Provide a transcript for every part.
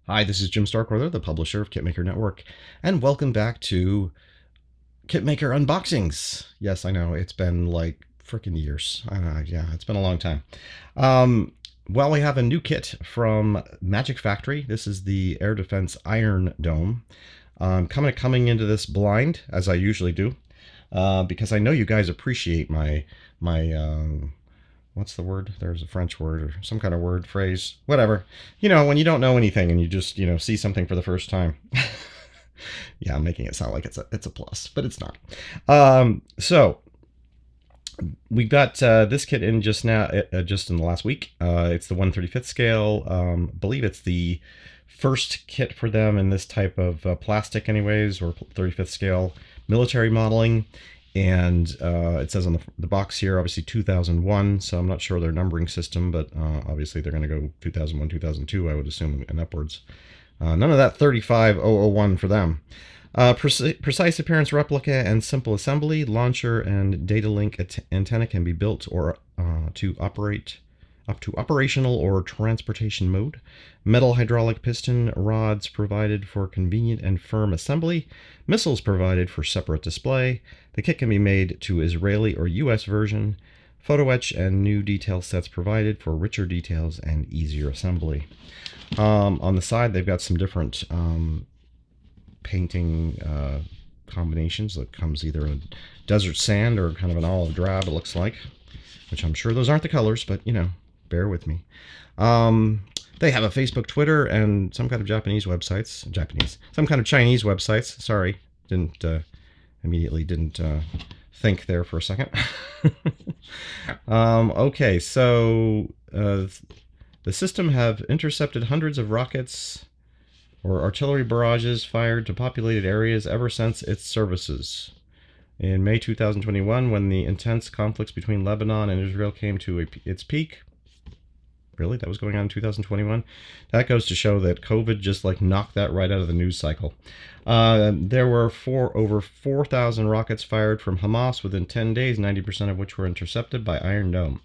Hi, this is Jim Starkweather, the publisher of KitMaker Network, and welcome back to KitMaker Unboxings. Yes, I know, it's been like freaking years. Yeah, it's been a long time. Well, we have a new kit from Magic Factory. This is the Air Defense Iron Dome. Coming into this blind, as I usually do, because I know you guys appreciate my what's the word? There's a French word or some kind of word, phrase, whatever. You know, when you don't know anything and you just, see something for the first time. Yeah, I'm making it sound like it's a plus, but it's not. So we got this kit in just now, just in the last week. It's the 1/35th scale. I believe it's the first kit for them in this type of plastic anyways, or 35th scale military modeling. And it says on the box here, obviously 2001, so I'm not sure their numbering system, but obviously they're going to go 2001, 2002, I would assume, and upwards. None of that 35001 for them. Precise appearance replica and simple assembly. Launcher and data link antenna can be built or to operate up to operational or transportation mode. Metal hydraulic piston rods provided for convenient and firm assembly. Missiles provided for separate display. The kit can be made to Israeli or US version. Photoetch and new detail sets provided for richer details and easier assembly. On the side, they've got some different painting combinations that comes either in desert sand or kind of an olive drab, it looks like, which I'm sure those aren't the colors, but bear with me. They have a Facebook, Twitter, and some kind of Chinese websites. Sorry, immediately didn't think there for a second. Okay, so the system have intercepted hundreds of rockets or artillery barrages fired to populated areas ever since its services. In May 2021, when the intense conflicts between Lebanon and Israel came to its peak. Really? That was going on in 2021? That goes to show that COVID just knocked that right out of the news cycle. There were over 4,000 rockets fired from Hamas within 10 days, 90% of which were intercepted by Iron Dome.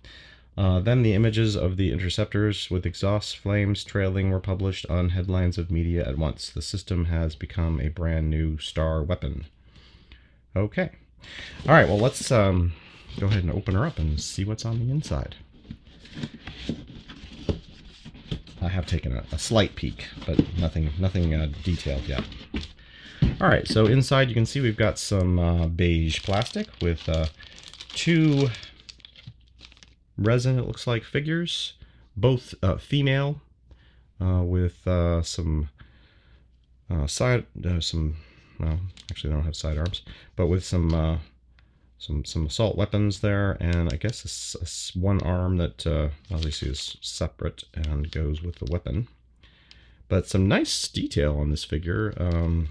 Then the images of the interceptors with exhaust flames trailing were published on headlines of media at once. The system has become a brand new star weapon. Okay. All right, well, let's go ahead and open her up and see what's on the inside. I have taken a slight peek, but nothing detailed yet. All right, so inside you can see we've got some beige plastic with two resin, it looks like, figures, both female, with some actually they don't have sidearms, but with some assault weapons there, and I guess this one arm that obviously is separate and goes with the weapon. But some nice detail on this figure.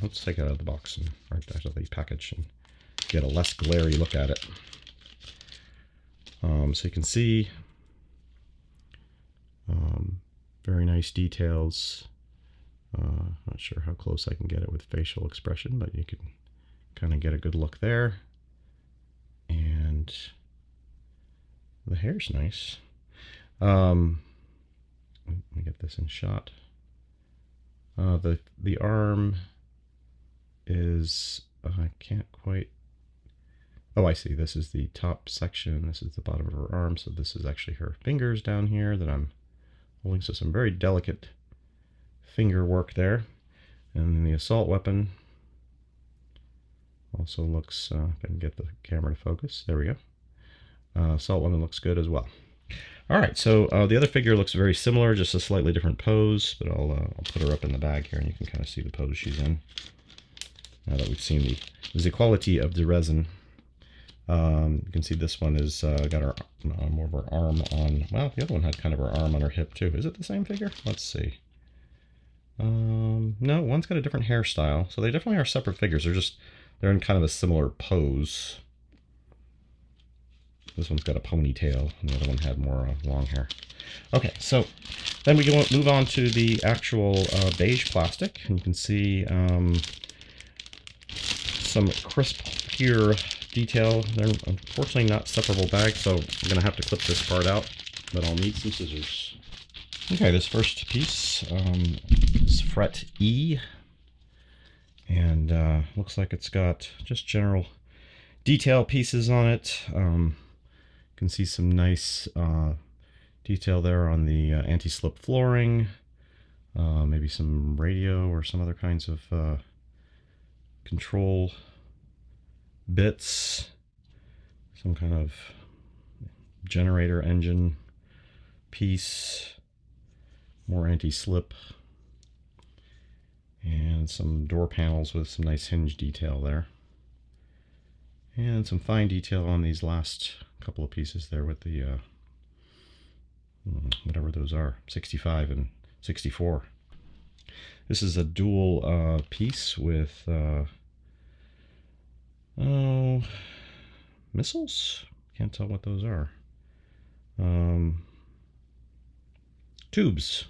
Let's take it out of the box and out of the package and get a less glary look at it. So you can see very nice details. Not sure how close I can get it with facial expression, but you can kind of get a good look there. And the hair's nice. Let me get this in shot. The arm is I can't quite. Oh, I see. This is the top section. This is the bottom of her arm. So this is actually her fingers down here that I'm holding. So some very delicate finger work there. And then the assault weapon also looks, if I can get the camera to focus, there we go. Assault weapon looks good as well. All right, so the other figure looks very similar, just a slightly different pose, but I'll put her up in the bag here and you can kind of see the pose she's in. Now that we've seen the quality of the resin. You can see this one is got her more of her arm on, well, the other one had kind of her arm on her hip too. Is it the same figure? Let's see. No, one's got a different hairstyle, so they definitely are separate figures. They're in kind of a similar pose. This one's got a ponytail, and the other one had more long hair. Okay, so then we move on to the actual beige plastic, and you can see some crisp here detail. They're unfortunately not separable bags, so I'm going to have to clip this part out, but I'll need some scissors. Okay, this first piece is fret E, and looks like it's got just general detail pieces on it. You can see some nice detail there on the anti-slip flooring, maybe some radio or some other kinds of control bits, some kind of generator engine piece, more anti-slip, and some door panels with some nice hinge detail there, and some fine detail on these last couple of pieces there with the whatever those are, 65 and 64. This is a dual piece with missiles? Can't tell what those are. Tubes.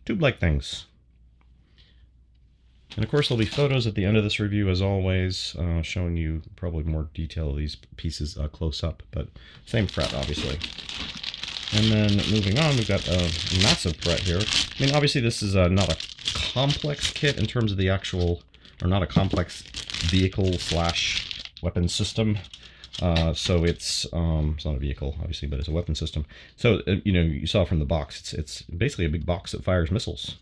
Tube-like things. And of course there'll be photos at the end of this review, as always, showing you probably more detail of these pieces close up, but same fret, obviously. And then moving on, we've got a massive fret here. I mean, obviously this is not a complex kit in terms of the actual, or not a complex vehicle slash weapon system. So it's not a vehicle, obviously, but it's a weapon system. So, you know, you saw from the box, it's basically a big box that fires missiles.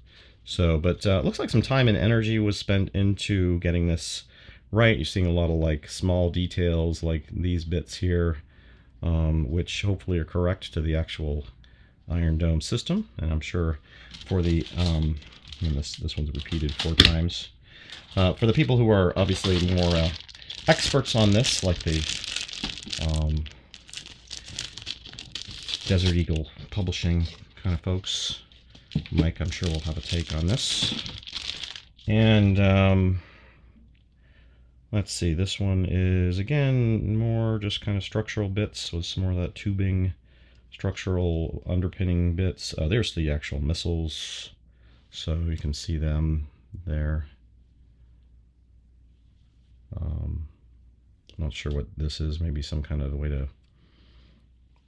So, but it looks like some time and energy was spent into getting this right. You're seeing a lot of like small details like these bits here, which hopefully are correct to the actual Iron Dome system. And I'm sure for the, and this one's repeated 4 times. For the people who are obviously more experts on this, like the Desert Eagle Publishing kind of folks, Mike, I'm sure, will have a take on this. And let's see, this one is, again, more just kind of structural bits with some more of that tubing, structural underpinning bits. There's the actual missiles, so you can see them there. Not sure what this is, maybe some kind of way to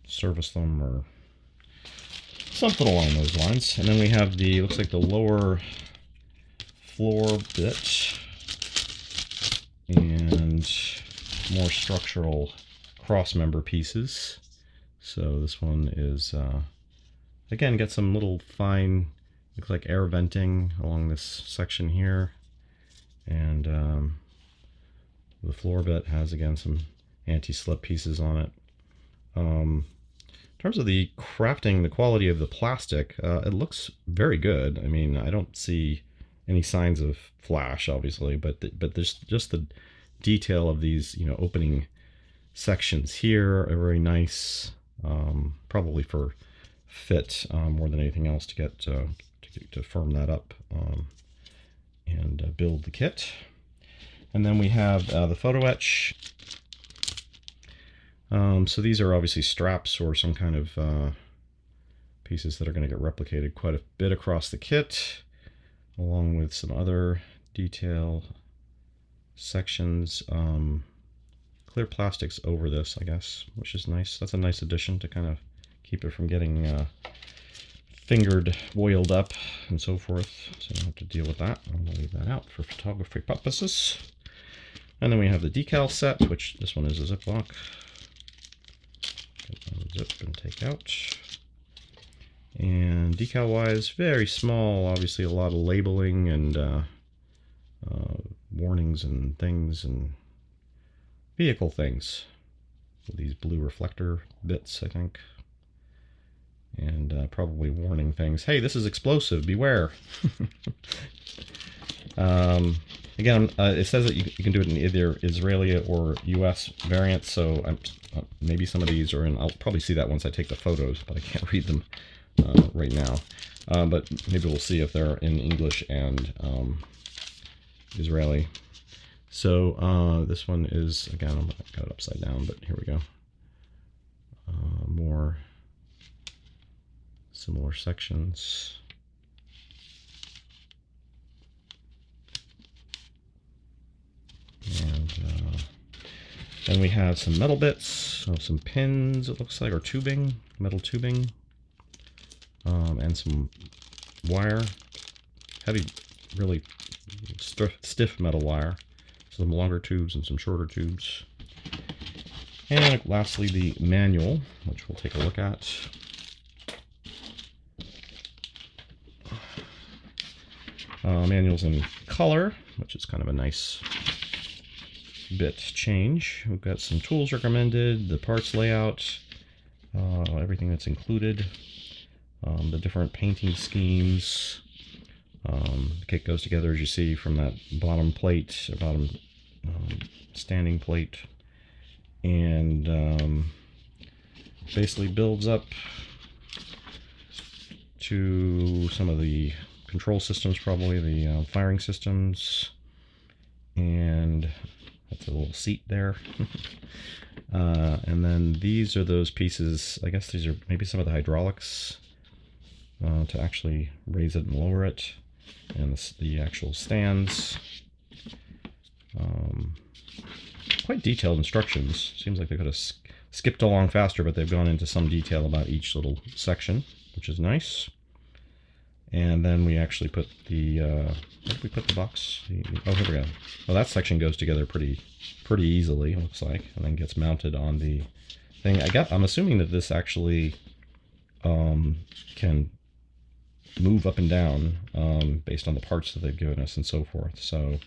service them or something along those lines. And then we have the, looks like the lower floor bit and more structural cross member pieces. So this one is, again, got some little fine, looks like air venting along this section here. And the floor bit has, again, some anti-slip pieces on it. In terms of the crafting, the quality of the plastic, it looks very good. I mean, I don't see any signs of flash, obviously, but there's just the detail of these, you know, opening sections here are very nice, probably for fit more than anything else to get to firm that up and build the kit. And then we have the Photoetch. So these are obviously straps or some kind of pieces that are going to get replicated quite a bit across the kit, along with some other detail sections. Clear plastics over this, I guess, which is nice. That's a nice addition to kind of keep it from getting fingered, oiled up, and so forth. So I don't have to deal with that. I'm going to leave that out for photography purposes. And then we have the decal set, which this one is a Ziploc. Zip and take out. And decal wise, very small, obviously a lot of labeling and warnings and things and vehicle things. These blue reflector bits, I think. And probably warning things. Hey, this is explosive, beware. Again, it says that you can do it in either Israeli or US variants, so maybe some of these are in, I'll probably see that once I take the photos, but I can't read them right now. But maybe we'll see if they're in English and Israeli. So this one is, again, I've got it upside down, but here we go. More similar sections. And then we have some metal bits, so some pins, it looks like, or tubing, metal tubing, and some wire, heavy really stiff metal wire. Some longer tubes and some shorter tubes. And lastly, the manual, which we'll take a look at. Manual's in color, which is kind of a nice bit change. We've got some tools recommended, the parts layout, everything that's included, the different painting schemes. The kit goes together, as you see, from that bottom plate, bottom standing plate, and basically builds up to some of the control systems, probably the firing systems, and that's a little seat there. And then these are those pieces, I guess these are maybe some of the hydraulics to actually raise it and lower it, and the actual stands. Quite detailed instructions. Seems like they could have skipped along faster, but they've gone into some detail about each little section, which is nice. And then we actually put the where did we put the box? Oh, here we go. Well, that section goes together pretty easily, it looks like, and then gets mounted on the thing. I'm assuming that this actually can move up and down based on the parts that they've given us and so forth. So,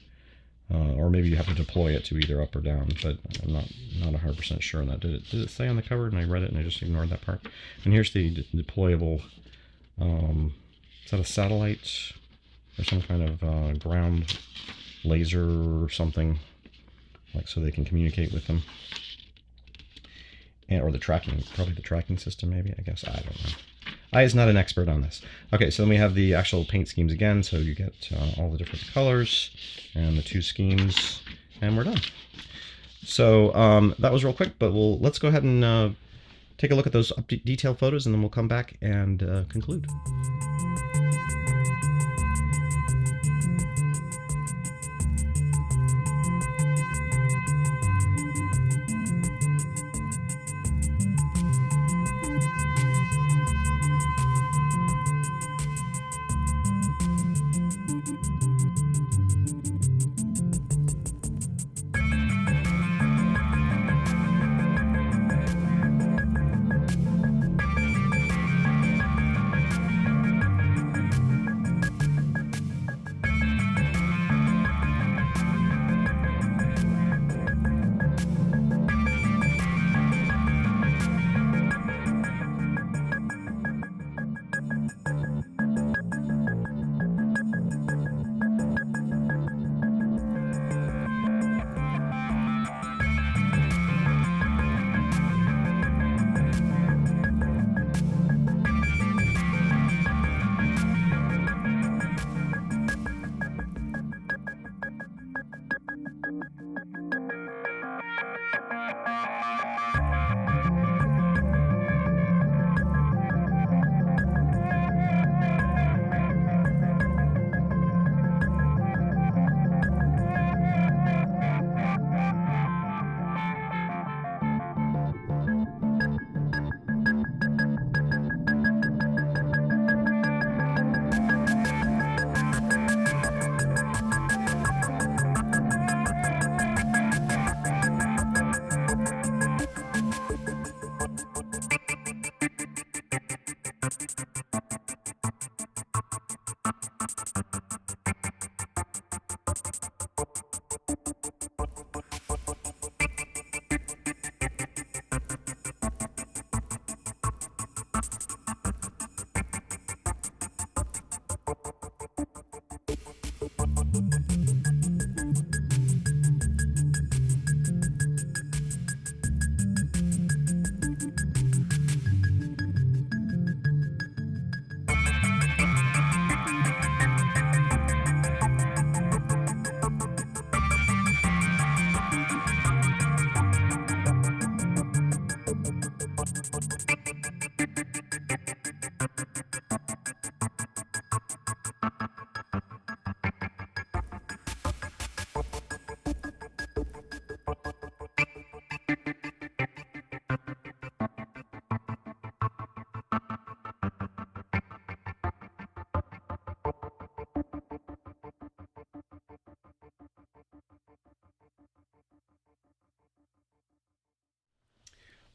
or maybe you have to deploy it to either up or down, but I'm not 100% sure on that. Did it say on the cover? And I read it and I just ignored that part. And here's the deployable. Is that a satellite or some kind of ground laser or something, like, so they can communicate with them? And, or the tracking, probably the tracking system, maybe, I guess. I don't know. I is not an expert on this. Okay, so then we have the actual paint schemes again, so you get all the different colors and the two schemes, and we're done. So that was real quick, but let's go ahead and take a look at those detailed photos, and then we'll come back and conclude.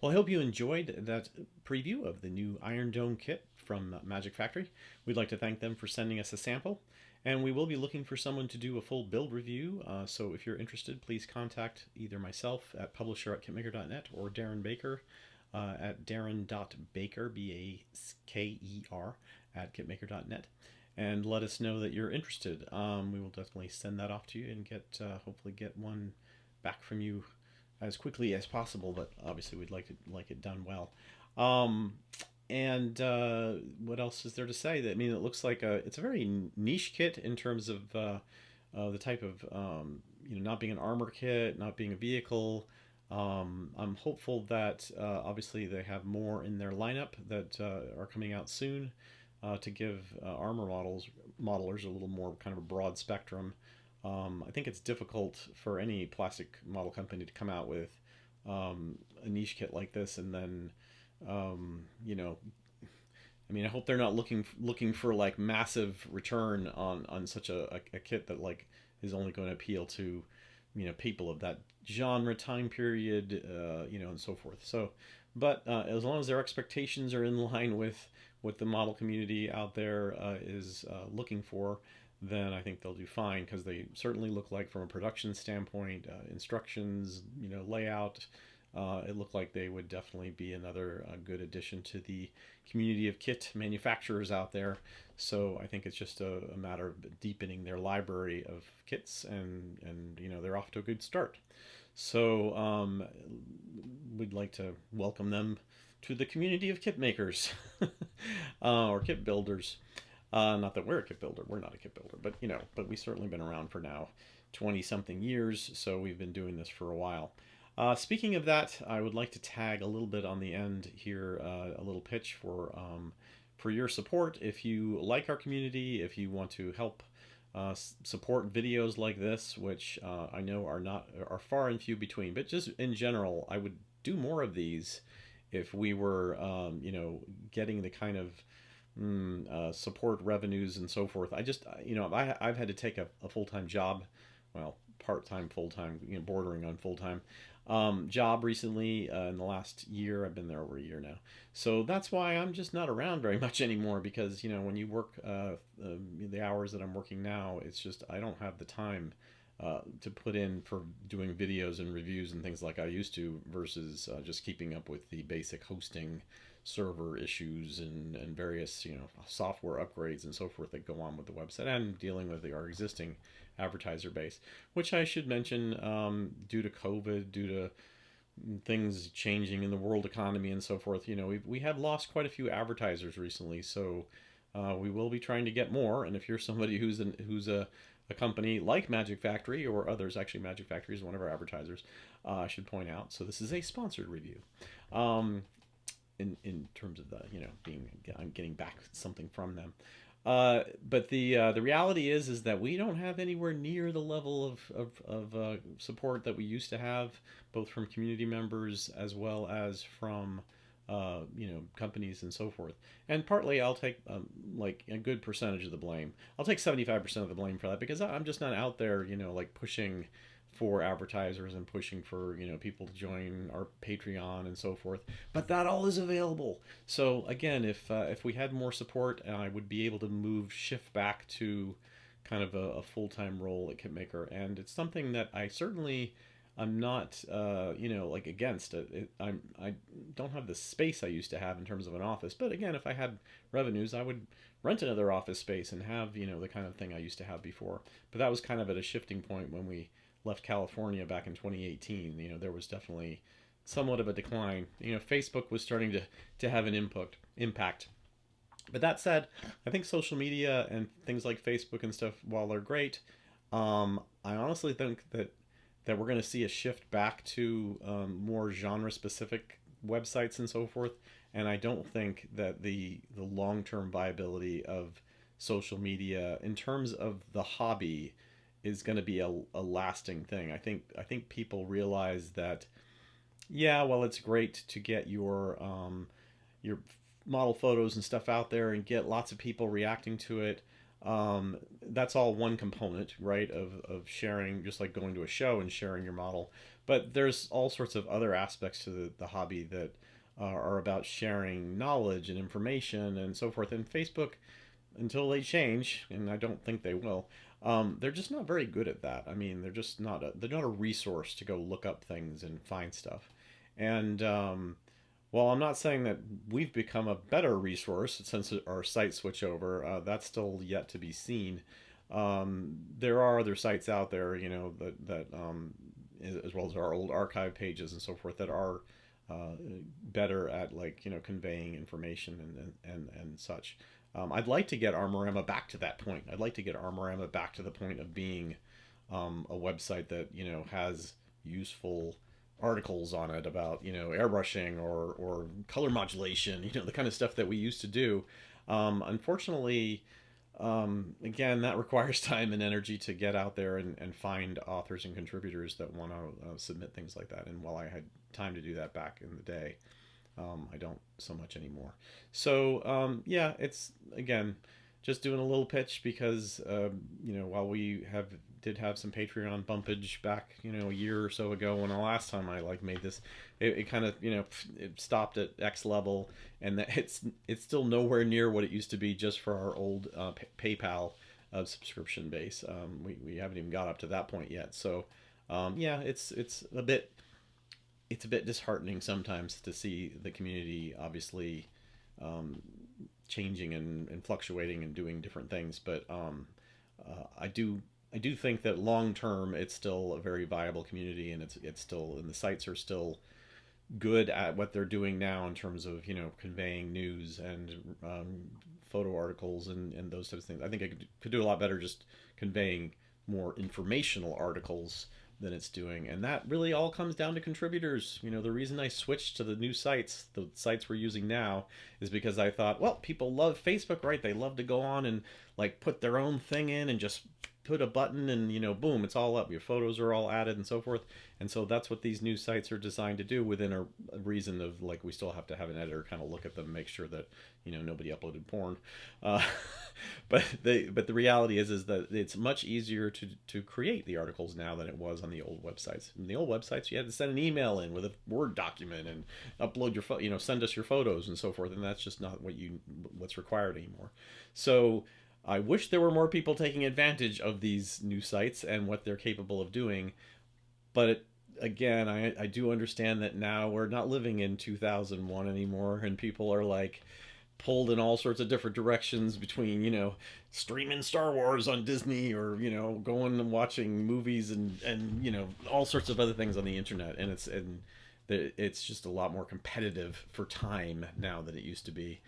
Well, I hope you enjoyed that preview of the new Iron Dome kit from Magic Factory. We'd like to thank them for sending us a sample, and we will be looking for someone to do a full build review. So if you're interested, please contact either myself at publisher@kitmaker.net or Darren Baker at darren.baker, Baker, at kitmaker.net, and let us know that you're interested. We will definitely send that off to you and get hopefully get one back from you as quickly as possible, but obviously we'd like it done well. Um, and what else is there to say? I mean, it looks like it's a very niche kit in terms of the type of not being an armor kit, not being a vehicle. I'm hopeful that obviously they have more in their lineup that are coming out soon to give armor modelers a little more kind of a broad spectrum. I think it's difficult for any plastic model company to come out with a niche kit like this, and then I mean, I hope they're not looking for like massive return on such a kit that like is only going to appeal to people of that genre, time period, and so forth. So, but as long as their expectations are in line with what the model community out there is looking for, then I think they'll do fine, because they certainly look like, from a production standpoint, instructions, layout. It looked like they would definitely be another good addition to the community of kit manufacturers out there. So I think it's just a matter of deepening their library of kits, and they're off to a good start. So we'd like to welcome them to the community of kit makers or kit builders. Not that we're a kit builder, we're not a kit builder, but we've certainly been around for now 20 something years, so we've been doing this for a while. Speaking of that, I would like to tag a little bit on the end here, a little pitch for your support. If you like our community, if you want to help support videos like this, which I know are far and few between, but just in general, I would do more of these if we were, getting the kind of support revenues and so forth. I've had to take a full time job, well, part time, full time, bordering on full time job recently. In the last year, I've been there over a year now, so that's why I'm just not around very much anymore. Because when you work the hours that I'm working now, it's just I don't have the time to put in for doing videos and reviews and things like I used to, versus just keeping up with the basic hosting server issues and various software upgrades and so forth that go on with the website, and dealing with our existing advertiser base, which I should mention, due to COVID, due to things changing in the world economy and so forth, we have lost quite a few advertisers recently. So we will be trying to get more. And if you're somebody who's a company like Magic Factory or others, actually Magic Factory is one of our advertisers, I should point out. So this is a sponsored review. In terms of the I'm getting back something from them. But the reality is that we don't have anywhere near the level of support that we used to have, both from community members as well as from companies and so forth. And partly I'll take like a good percentage of the blame. I'll take 75% of the blame for that, because I'm just not out there like pushing for advertisers and pushing for people to join our Patreon and so forth. But that all is available. So again, if we had more support, I would be able to shift back to kind of a full time role at KitMaker, and it's something that I certainly I'm not like against it. I don't have the space I used to have in terms of an office, but again, if I had revenues, I would rent another office space and have the kind of thing I used to have before. But that was kind of at a shifting point when we left California back in 2018. There was definitely somewhat of a decline. Facebook was starting to have an impact. But that said, I think social media and things like Facebook and stuff, while they're great, I honestly think that we're going to see a shift back to more genre specific websites and so forth. And I don't think that the long term viability of social media in terms of the hobby is going to be a lasting thing. I think people realize that, yeah, well, it's great to get your model photos and stuff out there and get lots of people reacting to it. That's all one component, right, of sharing, just like going to a show and sharing your model. But there's all sorts of other aspects to the hobby that are about sharing knowledge and information and so forth. And Facebook, until they change, and I don't think they will, they're just not very good at that. I mean, they're not a resource to go look up things and find stuff. And well, I'm not saying that we've become a better resource since our site switch over. That's still yet to be seen. There are other sites out there, that as well as our old archive pages and so forth, that are better at, like, conveying information and such. I'd like to get Armorama back to that point. I'd like to get Armorama back to the point of being a website that has useful articles on it about airbrushing or color modulation, the kind of stuff that we used to do. Unfortunately, again, that requires time and energy to get out there and find authors and contributors that want to submit things like that. And while I had time to do that back in the day, I don't so much anymore. So yeah, it's, again, just doing a little pitch because while we did have some Patreon bumpage back a year or so ago, when the last time I made this, it kind of it stopped at X level, and that it's still nowhere near what it used to be just for our old PayPal subscription base. We haven't even got up to that point yet. So yeah, it's a bit disheartening sometimes to see the community obviously um, changing and fluctuating and doing different things. But I do think that long term it's still a very viable community, and it's still, and the sites are still good at what they're doing now in terms of conveying news and photo articles and those types of things. I think it could do a lot better just conveying more informational articles than it's doing, and that really all comes down to contributors. The reason I switched to the sites we're using now, is because I thought, well, people love Facebook, right? They love to go on and put their own thing in and just put a button and boom, it's all up, your photos are all added and so forth. And so that's what these new sites are designed to do, within a reason of, we still have to have an editor kind of look at them, make sure that nobody uploaded porn. uh, but the reality is that it's much easier to create the articles now than it was on the old websites. In the old websites, you had to send an email in with a Word document and upload send us your photos and so forth, and that's just not what's required anymore. So I wish there were more people taking advantage of these new sites and what they're capable of doing. But again, I do understand that now we're not living in 2001 anymore, and people are pulled in all sorts of different directions between streaming Star Wars on Disney, or going and watching movies and all sorts of other things on the internet. And it's just a lot more competitive for time now than it used to be.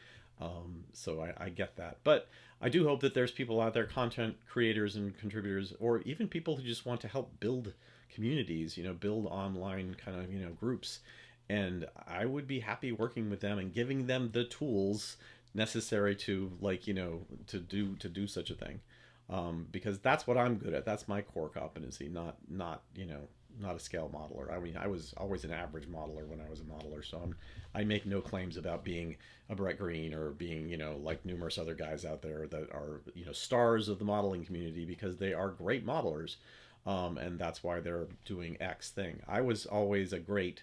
So I get that, but I do hope that there's people out there, content creators and contributors, or even people who just want to help build communities, build online kind of groups. And I would be happy working with them and giving them the tools necessary to to do such a thing, because that's what I'm good at. That's my core competency, not a scale modeler. I mean, I was always an average modeler when I was a modeler, so I make no claims about being a Brett Green or being like numerous other guys out there that are stars of the modeling community, because they are great modelers, and that's why they're doing X thing. I was always a great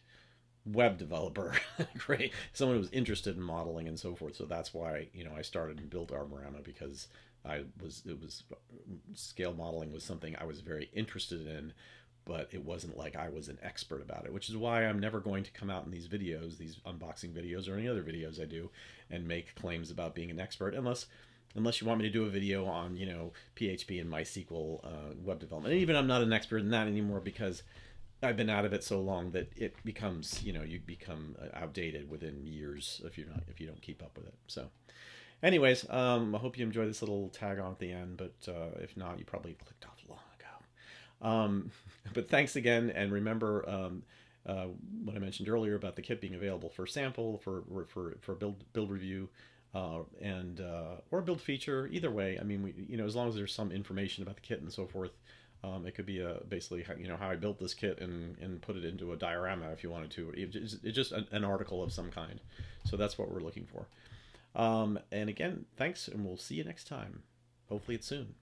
web developer, great someone who was interested in modeling and so forth. So that's why I started and built Armorama, because it was scale modeling was something I was very interested in, but it wasn't like I was an expert about it, which is why I'm never going to come out in these videos, these unboxing videos, or any other videos I do, and make claims about being an expert, unless you want me to do a video on PHP and MySQL web development. And even I'm not an expert in that anymore, because I've been out of it so long that it becomes you become outdated within years if you don't keep up with it. So anyways, I hope you enjoy this little tag on at the end, but if not, you probably clicked off long ago. But thanks again, and remember what I mentioned earlier about the kit being available for sample, for build review, and or build feature. Either way, I mean, as long as there's some information about the kit and so forth. It could be basically how I built this kit and put it into a diorama if you wanted to. It's just an article of some kind. So that's what we're looking for. And again, thanks, and we'll see you next time. hopefully it's soon.